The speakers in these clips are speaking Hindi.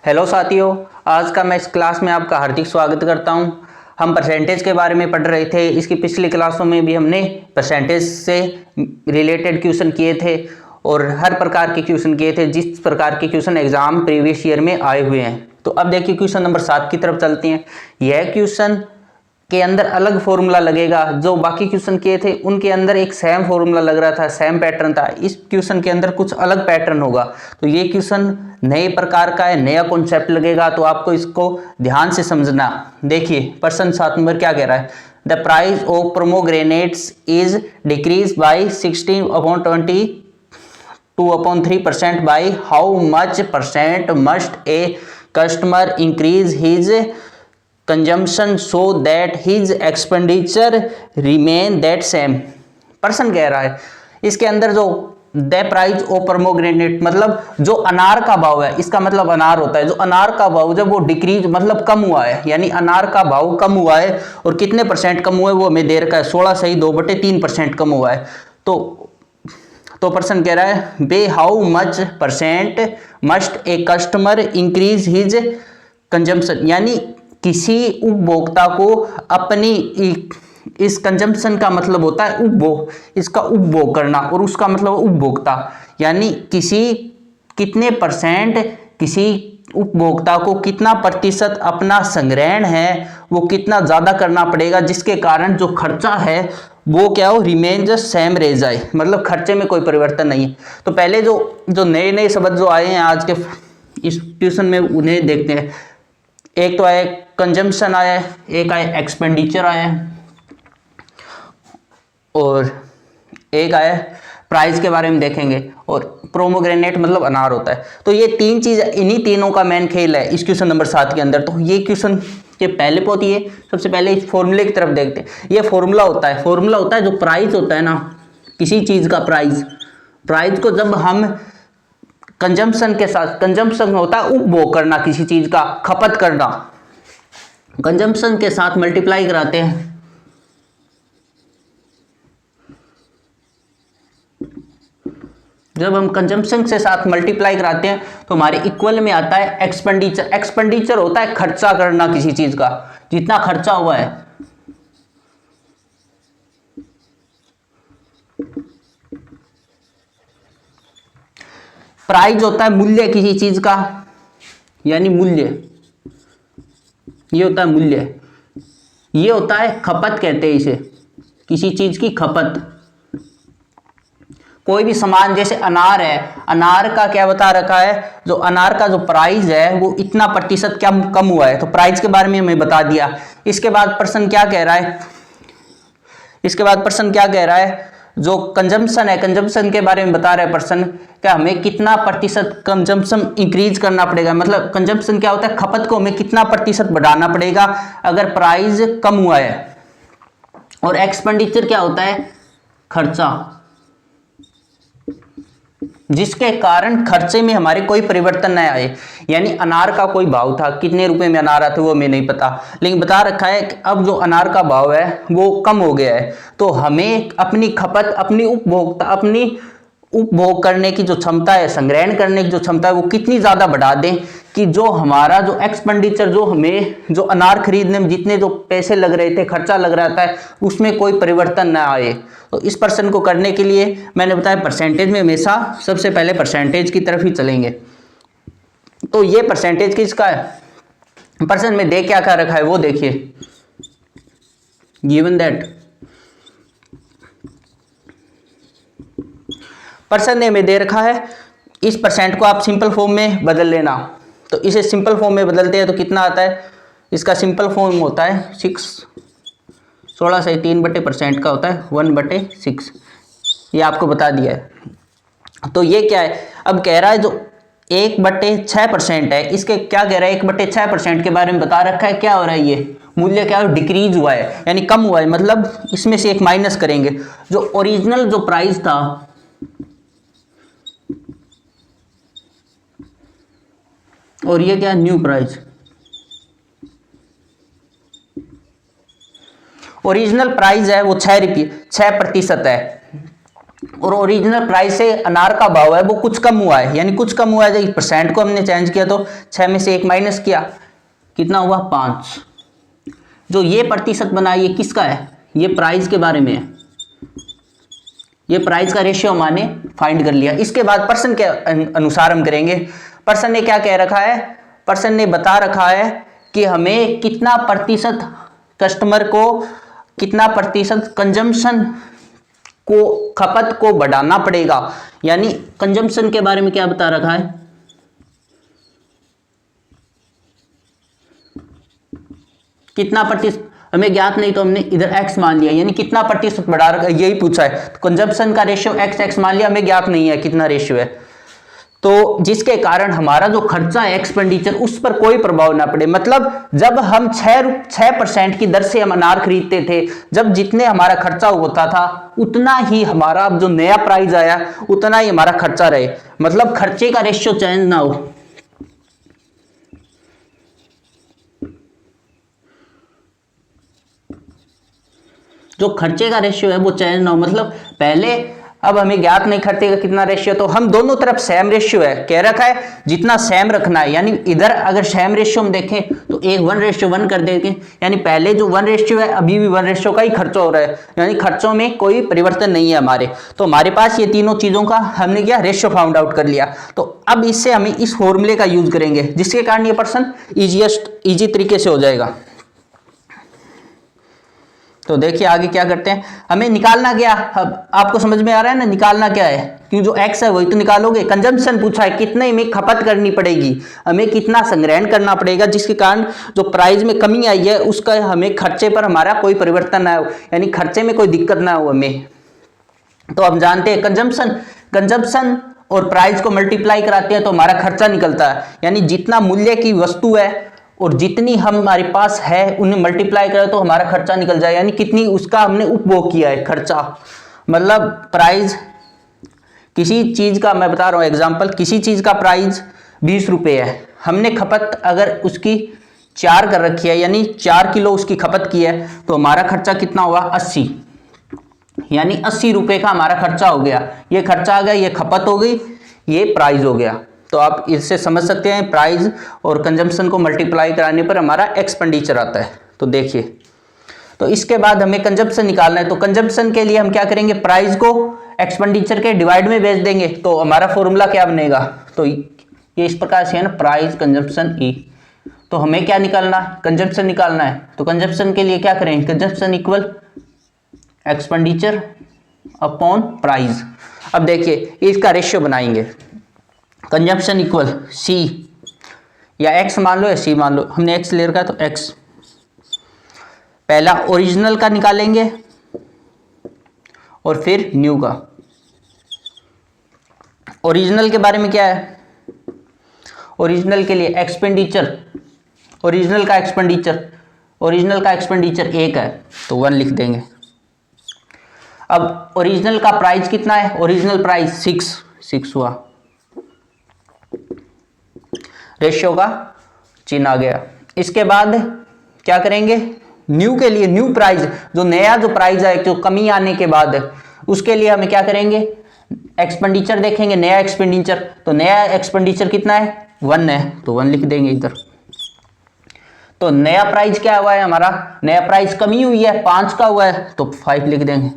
हेलो साथियों, आज का मैं इस क्लास में आपका हार्दिक स्वागत करता हूं। हम परसेंटेज के बारे में पढ़ रहे थे। इसकी पिछली क्लासों में भी हमने परसेंटेज से रिलेटेड क्वेश्चन किए थे और हर प्रकार के क्वेश्चन किए थे जिस प्रकार के क्वेश्चन एग्जाम प्रीवियस ईयर में आए हुए हैं। तो अब देखिए क्वेश्चन नंबर 7 की तरफ चलते हैं। यह क्वेश्चन के अंदर अलग फॉर्मूला लगेगा। जो बाकी क्वेश्चन किए थे उनके अंदर एक सेम फॉर्मूला लग रहा था, सेम पैटर्न था। इस क्वेश्चन के अंदर कुछ अलग पैटर्न होगा। तो ये क्वेश्चन नए प्रकार का है, नया कॉन्सेप्ट लगेगा, तो आपको इसको ध्यान से समझना। देखिए प्रश्न 7 नंबर क्या कह रहा है। The price of pomegranates is decrease by 16/22/3% by how much percent must a customer increase his consumption so that his expenditure remain that same. Person कह रहा है इसके अंदर जो द प्राइस ऑफ पोमोग्रेनेट मतलब जो अनार का भाव है, इसका मतलब अनार होता है। जो अनार का भाव जब वो डिक्रीज मतलब कम हुआ है, यानी अनार का भाव कम हुआ है और कितने परसेंट कम हुआ है वो हमें दे रखा है, 16/2/3% कम हुआ है। तो पर्सन कह रहा है by how much percent must a customer increase his consumption, यानी किसी उपभोक्ता को अपनी इस कंजम्पशन का मतलब होता है उपभोग, इसका उपभोग करना, और उसका मतलब उपभोक्ता, यानी कितने परसेंट किसी उपभोक्ता को कितना प्रतिशत अपना संग्रहण है वो कितना ज्यादा करना पड़ेगा, जिसके कारण जो खर्चा है वो क्या हो, रिमेन जस्ट सेम रह जाए, मतलब खर्चे में कोई परिवर्तन नहीं है। तो पहले जो नए नए शब्द जो आए हैं आज के इस ट्यूशन में उन्हें देखते हैं। एक तो आया कंजम्पशन आया है, एक आया एक्सपेंडिचर आया है, और एक आया प्राइस के बारे में देखेंगे, और पोमोग्रेनेट मतलब अनार होता है। तो ये तीन चीज, इन्हीं तीनों का मेन खेल है इस क्वेश्चन नंबर 7 के अंदर। तो ये क्वेश्चन के पहले होती है, सबसे पहले इस फॉर्मूले की तरफ देखते हैं। ये फॉर्मूला होता है जो प्राइस होता है ना, किसी चीज का प्राइस को जब हम कंजम्पशन के साथ, कंजम्पशन होता है उपभोग करना, किसी चीज का खपत करना, कंजम्पशन के साथ मल्टीप्लाई कराते हैं। जब हम कंजम्पशन के साथ मल्टीप्लाई कराते हैं तो हमारे इक्वल में आता है एक्सपेंडिचर। एक्सपेंडिचर होता है खर्चा करना किसी चीज का, जितना खर्चा हुआ है। प्राइस होता है मूल्य किसी चीज का, यानी मूल्य, ये होता है मूल्य। ये होता है खपत, कहते हैं इसे, किसी चीज की खपत। कोई भी सामान, जैसे अनार है, अनार का क्या बता रखा है, जो अनार का जो प्राइस है वो इतना प्रतिशत क्या कम हुआ है, तो प्राइस के बारे में हमें बता दिया। इसके बाद पर्सन क्या कह रहा है, जो कंजम्पशन है, कंजम्पशन के बारे में बता रहा है पर्सन, क्या हमें कितना प्रतिशत कंजम्पशन इंक्रीज करना पड़ेगा, मतलब कंजम्पशन क्या होता है, खपत को हमें कितना प्रतिशत बढ़ाना पड़ेगा अगर प्राइस कम हुआ है। और एक्सपेंडिचर क्या होता है, खर्चा, जिसके कारण खर्चे में हमारे कोई परिवर्तन न आए। यानी अनार का कोई भाव था, कितने रुपए में अनार आते वो हमें नहीं पता, लेकिन बता रखा है कि अब जो अनार का भाव है वो कम हो गया है, तो हमें अपनी खपत, अपनी उपभोग करने की जो क्षमता है, संग्रहण करने की जो क्षमता है वो कितनी ज्यादा बढ़ा दें कि जो हमारा जो एक्सपेंडिचर, जो हमें जो अनार खरीदने में जितने जो पैसे लग रहे थे, खर्चा लग रहा था, उसमें कोई परिवर्तन ना आए। तो इस पर्सन को करने के लिए मैंने बताया परसेंटेज में हमेशा सबसे पहले परसेंटेज की तरफ ही चलेंगे। तो ये परसेंटेज किसका है, पर्सन में दे क्या क्या रखा है वो देखिए। गिवन दैट पर्सन ने हमें दे रखा है, इस परसेंट को आप सिंपल फॉर्म में बदल लेना। तो इसे सिंपल फॉर्म में बदलते हैं तो कितना आता है, इसका सिंपल फॉर्म होता है 16 से 3/% का होता है 1/6। ये आपको बता दिया है। तो ये क्या है, अब कह रहा है जो 1/6% है, इसके क्या कह रहा है, 1/6% के बारे में बता रखा है। क्या हो रहा है, ये मूल्य क्या है, डिक्रीज हुआ है, यानी कम हुआ है, मतलब इसमें से एक माइनस करेंगे। जो ओरिजिनल जो प्राइस था, और ये क्या, न्यू प्राइस। ओरिजिनल प्राइस है वो 6 रुपये, 6% है, और ओरिजिनल प्राइस से अनार का भाव है वो कुछ कम हुआ है, यानी कुछ कम हुआ है। परसेंट को हमने चेंज किया तो 6 में से 1 माइनस किया, कितना हुआ 5। जो ये प्रतिशत बना ये किसका है, ये प्राइस के बारे में है, ये प्राइस का रेशियो माने फाइंड कर लिया। इसके बाद पर्सन के अनुसार हम करेंगे। पर्सन ने क्या कह रखा है, पर्सन ने बता रखा है कि हमें कितना प्रतिशत कस्टमर को, कितना प्रतिशत कंजम्पशन को, खपत को बढ़ाना पड़ेगा। यानी कंजम्पशन के बारे में क्या बता रखा है, कितना प्रतिशत हमें ज्ञात नहीं तो हमने इधर x मान लिया, यानी कितना प्रतिशत बढ़ा रखा है यही पूछा है। तो कंजम्पशन का रेशियो x मान लिया, हमें ज्ञात नहीं है कितना रेशियो है, तो जिसके कारण हमारा जो खर्चा है एक्सपेंडिचर उस पर कोई प्रभाव ना पड़े। मतलब जब हम 6% की दर से हम अनार खरीदते थे, जब जितने हमारा खर्चा होता था उतना ही हमारा जो नया प्राइस आया उतना ही हमारा खर्चा रहे, मतलब खर्चे का रेशियो चेंज ना हो। जो खर्चे का रेशियो है वो चेंज ना हो, मतलब पहले अब हमें ज्ञात नहीं खर्चे का कितना रेशियो, तो हम दोनों तरफ सेम रेशियो है कह रखा है, जितना सेम रखना है। यानी इधर अगर सेम रेशियो हम देखें तो एक 1:1 कर देंगे, यानी पहले जो 1 रेशियो है अभी भी 1 रेशियो का ही खर्चा हो रहा है, यानी खर्चों में कोई परिवर्तन नहीं है हमारे। तो हमारे पास ये तीनों चीजों का हमने क्या रेशियो फाउंड आउट कर लिया। तो अब इससे हमें इस फॉर्मूले का यूज करेंगे, जिसके कारण ये पर्सन इजी तरीके से हो जाएगा। तो देखिए आगे क्या करते हैं, हमें निकालना क्या, अब आपको समझ में आ रहा है ना निकालना क्या है, क्यों जो x है वही तो निकालोगे। कंजम्पशन पूछा है, कितने में खपत करनी पड़ेगी, हमें कितना संग्रहण करना पड़ेगा, जिसके कारण जो प्राइस में कमी आई है उसका हमें खर्चे पर हमारा कोई परिवर्तन ना हो, यानी खर्चे में कोई दिक्कत ना हो हमें। तो हम जानते हैं कंजम्पशन और प्राइस को मल्टीप्लाई कराते हैं तो हमारा खर्चा निकलता है, यानी जितना मूल्य की वस्तु है और जितनी हमारे पास है उन्हें मल्टीप्लाई करें तो हमारा खर्चा निकल जाए, यानी कितनी उसका हमने उपभोग किया है खर्चा। मतलब प्राइस किसी चीज का, मैं बता रहा हूं एग्जांपल, किसी चीज का प्राइस 20 रुपये है, हमने खपत अगर उसकी 4 कर रखी है, यानी 4 किलो उसकी खपत की है, तो हमारा खर्चा कितना हुआ 80, यानी 80 रुपये का हमारा खर्चा हो गया। ये खर्चा आ गया, ये खपत हो गई, ये प्राइस हो गया। तो आप इससे समझ सकते हैं प्राइस और कंजम्पशन को मल्टीप्लाई कराने पर हमारा एक्सपेंडिचर आता है। तो देखिए, तो इसके बाद हमें कंजम्पशन निकालना है, तो कंजम्पशन के लिए हम क्या करेंगे, प्राइस को एक्सपेंडिचर के डिवाइड में भेज देंगे, तो हमारा फॉर्मूला क्या बनेगा, तो ये इस प्रकार से है ना, प्राइस कंजम्पशन ई। तो हमें क्या निकालना है, कंजम्पशन निकालना है, तो कंजम्पशन के लिए क्या करेंगे, consumption equal expenditure upon price. अब देखिए इसका रेशियो बनाएंगे, कंजम्पशन इक्वल सी, या एक्स मान लो या सी मान लो, हमने एक्स ले रखा है तो एक्स। पहला ओरिजिनल का निकालेंगे और फिर न्यू का। ओरिजिनल के बारे में क्या है, ओरिजिनल के लिए एक्सपेंडिचर, ओरिजिनल का एक्सपेंडिचर 1 है तो 1 लिख देंगे। अब ओरिजिनल का प्राइस कितना है, ओरिजिनल प्राइस 6 हुआ, रेशियो का चिन्ह आ गया। इसके बाद क्या करेंगे, न्यू के लिए, न्यू प्राइस जो नया जो प्राइस है जो कमी आने के बाद उसके लिए हमें क्या करेंगे, एक्सपेंडिचर देखेंगे, नया एक्सपेंडिचर, तो नया एक्सपेंडिचर कितना है 1 है तो 1 लिख देंगे इधर। तो नया प्राइस क्या हुआ है हमारा, नया प्राइस कमी हुई है 5 का हुआ है तो 5 लिख देंगे।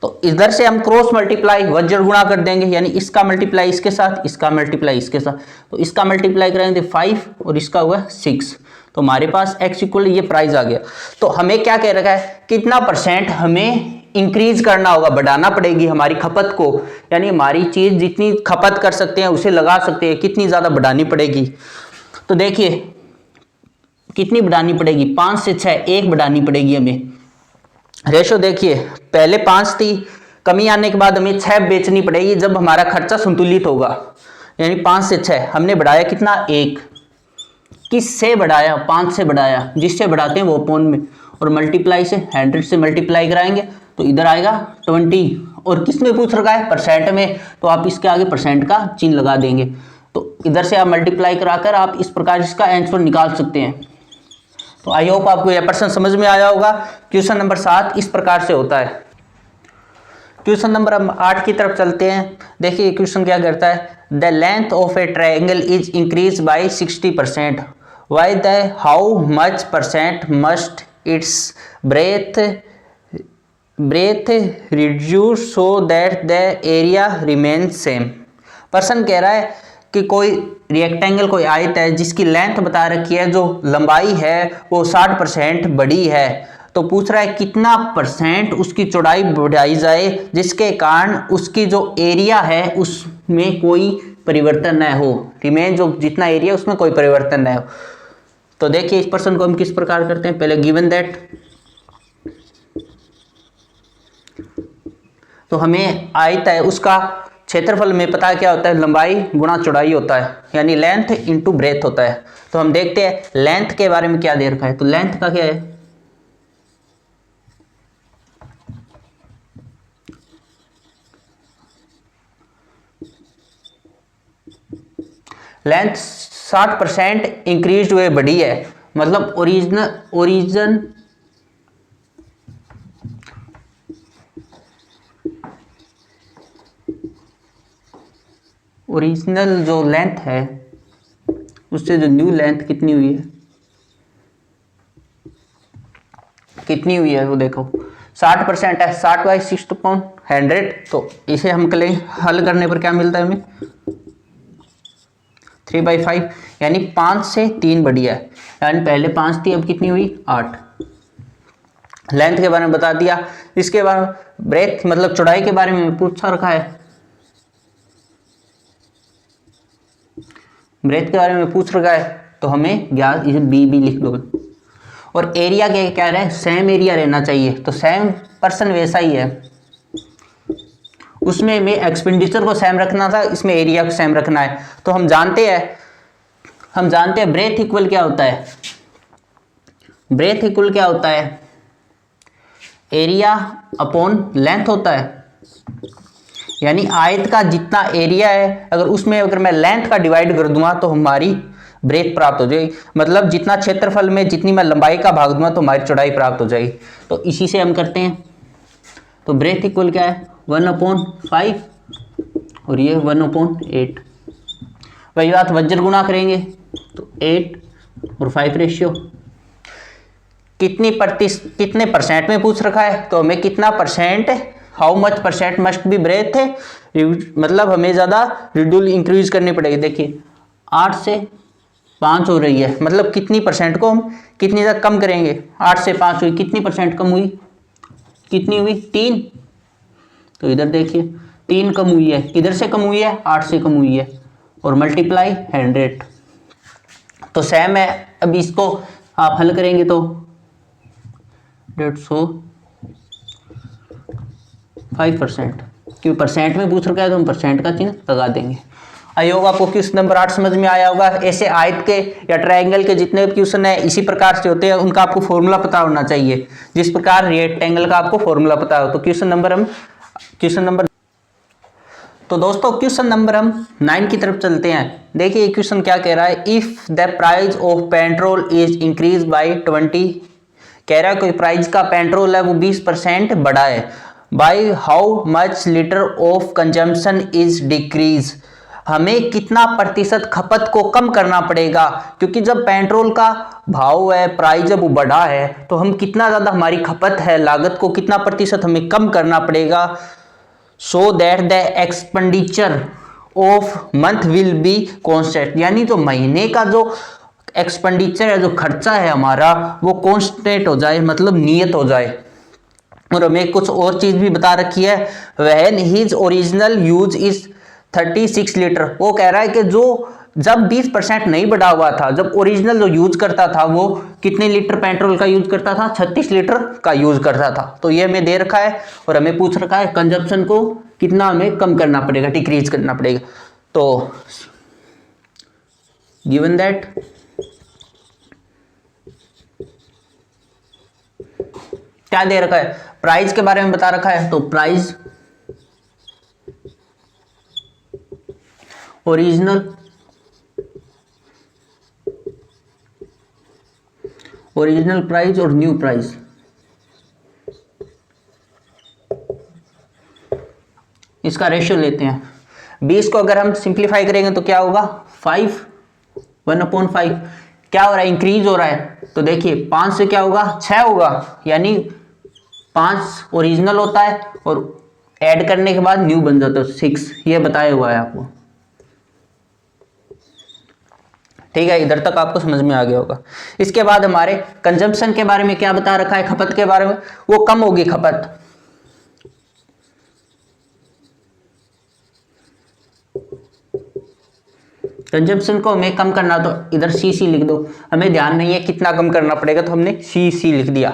तो इधर से हम क्रॉस मल्टीप्लाई वज्र गुणा कर देंगे, यानी इसका मल्टीप्लाई इसके साथ, इसका मल्टीप्लाई इसके साथ, तो इसका मल्टीप्लाई करेंगे 5 और इसका हुआ 6, तो हमारे पास x इक्वल ये प्राइस आ गया। तो हमें क्या कह रखा है, कितना % हमें इंक्रीज करना होगा, बढ़ाना पड़ेगी हमारी खपत को, यानी हमारी चीज जितनी खपत कर सकते हैं उसे लगा सकते हैं, कितनी ज्यादा बढ़ानी पड़ेगी। तो देखिए कितनी बढ़ानी पड़ेगी, 5 से 6 1 बढ़ानी पड़ेगी हमें। रेशो देखिए पहले 5 थी, कमी आने के बाद हमें 6 बेचनी पड़ेगी जब हमारा खर्चा संतुलित होगा, यानी 5 से 6 हमने बढ़ाया कितना 1, किससे बढ़ाया 5 से बढ़ाया, जिससे बढ़ाते हैं वो अपॉन में, और मल्टीप्लाई से 100 से मल्टीप्लाई कराएंगे तो इधर आएगा 20, और किस में पूछ रखा है परसेंट में, तो आप इसके आगे परसेंट का चिन्ह लगा देंगे। तो इधर से आप मल्टीप्लाई कराकर आप इस प्रकार इसका आंसर निकाल सकते हैं। तो आई होप आपको यह प्रश्न समझ में आया होगा। क्वेश्चन नंबर 7 इस प्रकार से होता है। क्वेश्चन नंबर हम 8 की तरफ चलते हैं। देखिए क्वेश्चन क्या करता है, the length of A triangle is increase by 60%, why the how much percent must it's breath reduce so that the area remains same. Person कह रहा है कि कोई रेक्टेंगल, कोई आयत है जिसकी लेंथ बता रखी है, जो लंबाई है वो 60% बड़ी है, तो पूछ रहा है कितना परसेंट उसकी चौड़ाई बढ़ाई जाए जिसके कारण उसकी जो एरिया है उसमें कोई परिवर्तन न हो, रिमेन जो जितना एरिया उसमें कोई परिवर्तन न हो। तो देखिए इस पर्सन को हम किस प्रकार करते हैं, पहले गिवन दैट, तो हमें आयत है उसका क्षेत्रफल में पता क्या होता है, लंबाई गुणा चौड़ाई होता है, यानी लेंथ इनटू ब्रेथ होता है। तो हम देखते हैं लेंथ के बारे में क्या दे रखा है, तो लेंथ का क्या है, लेंथ 60% इंक्रीज हुए बढ़ी है, मतलब ओरिजिनल जो लेंथ है उससे जो न्यू लेंथ कितनी हुई है, वो देखो 60% है, 60 बाई 6 अपॉन 100, तो इसे हम करें हल करने पर क्या मिलता है हमें 3/5, यानी 5 से 3 बढ़िया है, यानी पहले 5 थी अब कितनी हुई 8। लेंथ के बारे में बता दिया, इसके बाद ब्रेथ मतलब चौड़ाई के बारे में पूछा रखा है, ब्रेथ के बारे में पूछ रखा है, तो हमें ज्ञात इसे बी लिख दो। और एरिया के क्या रहे, सेम एरिया रहना चाहिए, तो सेम पर्सन वैसा ही है, उसमें में एक्सपेंडिचर को सेम रखना था, इसमें एरिया को सेम रखना है। तो हम जानते हैं ब्रेथ इक्वल क्या होता है, ब्रेथ इक्वल क्या होता है, एरिया अपॉन लेंथ होता है, यानी आयत का जितना एरिया है अगर उसमें अगर मैं लेंथ का डिवाइड कर दूंगा तो हमारी ब्रेथ प्राप्त हो जाएगी, मतलब जितना क्षेत्रफल में जितनी मैं लंबाई का भाग दूंगा तो हमारी चौड़ाई प्राप्त हो जाएगी। तो इसी से हम करते हैं, तो ब्रेथ इक्वल क्या है 1/5 और ये 1/8, वही बात वज्र गुणा करेंगे तो 8 और 5 रेशियो, कितने परसेंट में पूछ रखा है, तो हमें कितना percent, how much percent must be breath है, मतलब हमें ज़्यादा रिड्यूल इंक्रीज करनी पड़ेगी। देखिए 8 से 5 हो रही है, मतलब कितनी परसेंट को हम कितनी तक कम करेंगे, 8 से 5 हुई, कितनी परसेंट कम हुई, कितनी हुई 3, तो इधर देखिए 3 कम हुई है, किधर से कम हुई है 8 से कम हुई है, और मल्टीप्लाई 100, तो सेम है। अब इसको आप हल करेंगे तो 5%, क्योंकि परसेंट में पूछ रखा है तो हम परसेंट का चिन्ह लगा देंगे। आई होप आपको क्वेश्चन नंबर 8 समझ में आया होगा। ऐसे आयत के या ट्रायंगल के जितने भी क्वेश्चन है इसी प्रकार से होते हैं, उनका आपको फॉर्मूला पता होना चाहिए, जिस प्रकार रेक्टेंगल का आपको फॉर्मूला पता हो। तो क्वेश्चन नंबर तो दोस्तों क्वेश्चन नंबर हम 9 की तरफ चलते हैं। देखिए क्वेश्चन क्या कह रहा है, if the price of petrol is increase by 20, कह रहा है कोई प्राइस का पेट्रोल है वो 20% बढ़ा है, by how much litre of consumption is decrease, हमें कितना प्रतिशत खपत को कम करना पड़ेगा, क्योंकि जब पेट्रोल का भाव है, प्राइस जब वो बढ़ा है तो हम कितना ज़्यादा हमारी खपत है, लागत को कितना प्रतिशत हमें कम करना पड़ेगा, so that the expenditure of month will be constant, यानी जो महीने का जो एक्सपेंडिचर है, जो खर्चा है हमारा वो कॉन्स्टेंट हो जाए, मतलब नियत हो जाए। और हमें कुछ और चीज भी बता रखी है, when his original use is 36 litre, वो कह रहा है कि जो जब 20% नहीं बढ़ा हुआ था, जब ओरिजिनल जो यूज करता था वो कितने लीटर पेट्रोल का यूज करता था, 36 लीटर का यूज करता था। तो ये हमें दे रखा है और हमें पूछ रखा है कंजप्शन को कितना हमें कम करना पड़ेगा, डिक्रीज करना पड़ेगा। तो गिवन दैट क्या दे रखा है, प्राइस के बारे में बता रखा है, तो प्राइस ओरिजिनल प्राइस और न्यू प्राइस, इसका रेशियो लेते हैं। 20 को अगर हम सिंप्लीफाई करेंगे तो क्या होगा 5, 1/5 क्या हो रहा है, इंक्रीज हो रहा है। तो देखिए 5 से क्या होगा 6 होगा, यानी 5 ओरिजिनल होता है और ऐड करने के बाद न्यू बन जाता है 6, ये बताया हुआ है आपको। ठीक है, इधर तक आपको समझ में आ गया होगा। इसके बाद हमारे कंजम्पशन के बारे में क्या बता रखा है, खपत के बारे में, वो कम होगी खपत। कंजम्पशन को हमें कम करना, तो इधर सी लिख दो, हमें ध्यान नहीं है कितना कम करना पड़ेगा तो हमने सी लिख दिया।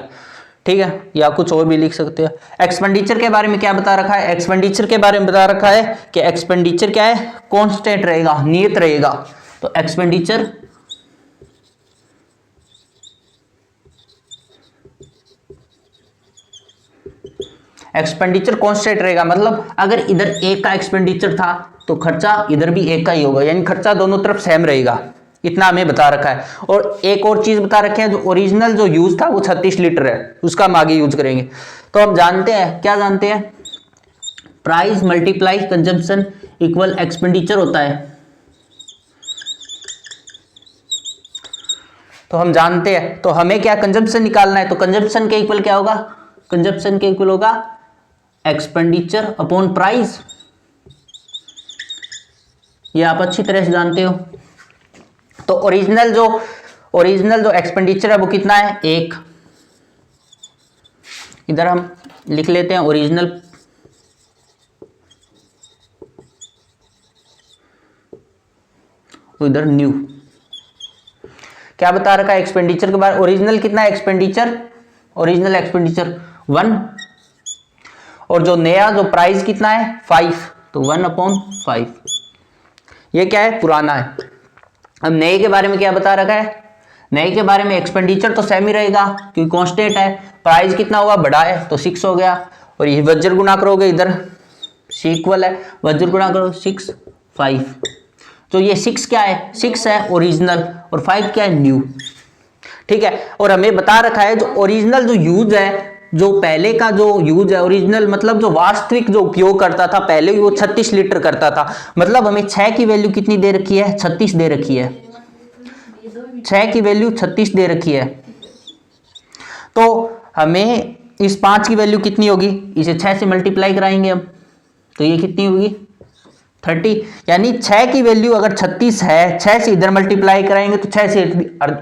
ठीक है, या कुछ और भी लिख सकते हैं। एक्सपेंडिचर के बारे में क्या बता रखा है, एक्सपेंडिचर के बारे में बता रखा है कि एक्सपेंडिचर क्या है, कांस्टेंट रहेगा, नियत रहेगा। तो एक्सपेंडिचर कांस्टेंट रहेगा, मतलब अगर इधर एक का एक्सपेंडिचर था तो खर्चा इधर भी एक का ही होगा, यानी खर्चा दोनों तरफ सेम रहेगा, इतना हमें बता रखा है। और एक और चीज बता रखे है, जो ओरिजिनल जो यूज था वो 36 लीटर है, उसका हम आगे यूज करेंगे। तो हम जानते हैं, क्या जानते हैं, price multiply consumption equal expenditure होता है। तो हम जानते हैं, तो हमें क्या कंजम्पशन निकालना है, तो कंजम्पशन के इक्वल क्या होगा, कंजम्पशन के इक्वल होगा एक्सपेंडिचर अपॉन प्राइस। ये आप अच्छी तरह से जानते हो। तो ओरिजिनल जो एक्सपेंडिचर है वो कितना है, 1। इधर हम लिख लेते हैं ओरिजिनल, इधर न्यू। क्या बता रखा है एक्सपेंडिचर के बारे, ओरिजिनल कितना है एक्सपेंडिचर, ओरिजिनल एक्सपेंडिचर 1, और जो नया जो प्राइस कितना है 5, तो 1/5। ये क्या है, पुराना है। अब नए के बारे में क्या बता रखा है, नए के बारे में एक्सपेंडिचर तो सेम ही रहेगा क्योंकि कांस्टेंट है, प्राइस कितना हुआ, बड़ा है तो 6 हो गया, और ये वज्र गुणा करोगे, इधर सी इक्वल है, वज्र गुणा करो 6 5। तो ये 6 क्या है, 6 है ओरिजिनल, और 5 क्या है, न्यू। ठीक है, और हमें बता रखा है जो ओरिजिनल जो यूज है, जो पहले का जो यूज है, ओरिजिनल मतलब जो वास्तविक जो उपयोग करता था पहले, वो 36 लीटर करता था। मतलब हमें 6 की वैल्यू कितनी दे रखी है, 36 दे रखी है, 6 की वैल्यू 36 दे रखी है। तो हमें इस 5 की वैल्यू कितनी होगी, इसे 6 से मल्टीप्लाई कराएंगे हम, तो ये कितनी होगी 30, यानी 6 की वैल्यू अगर 36 है, 6 से इधर मल्टीप्लाई कराएंगे तो 6 से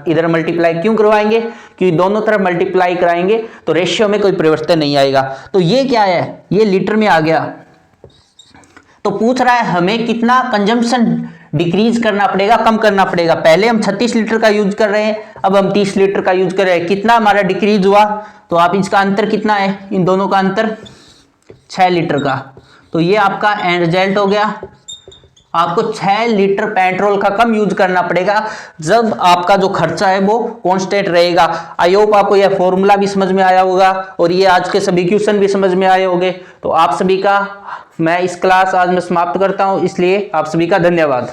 इधर मल्टीप्लाई क्यों करवाएंगे, क्योंकि दोनों तरफ मल्टीप्लाई कराएंगे तो रेशियो में कोई परिवर्तन नहीं आएगा। तो ये क्या है, ये लीटर में आ गया। तो पूछ रहा है हमें कितना कंजम्पशन डिक्रीज करना पड़ेगा, कम करना पड़ेगा। पहले हम 36 लीटर का यूज कर रहे हैं, अब हम 30 लीटर का यूज कर रहे हैं, कितना हमारा डिक्रीज हुआ, तो आप इसका अंतर कितना है, इन दोनों का अंतर 6 लीटर का। तो ये आपका एंड रिजल्ट हो गया, आपको 6 लीटर पेट्रोल का कम यूज करना पड़ेगा जब आपका जो खर्चा है वो कांस्टेंट रहेगा। आई होप आपको यह फॉर्मूला भी समझ में आया होगा और ये आज के सभी क्वेश्चन भी समझ में आए होंगे। तो आप सभी का मैं इस क्लास आज में समाप्त करता हूं, इसलिए आप सभी का धन्यवाद।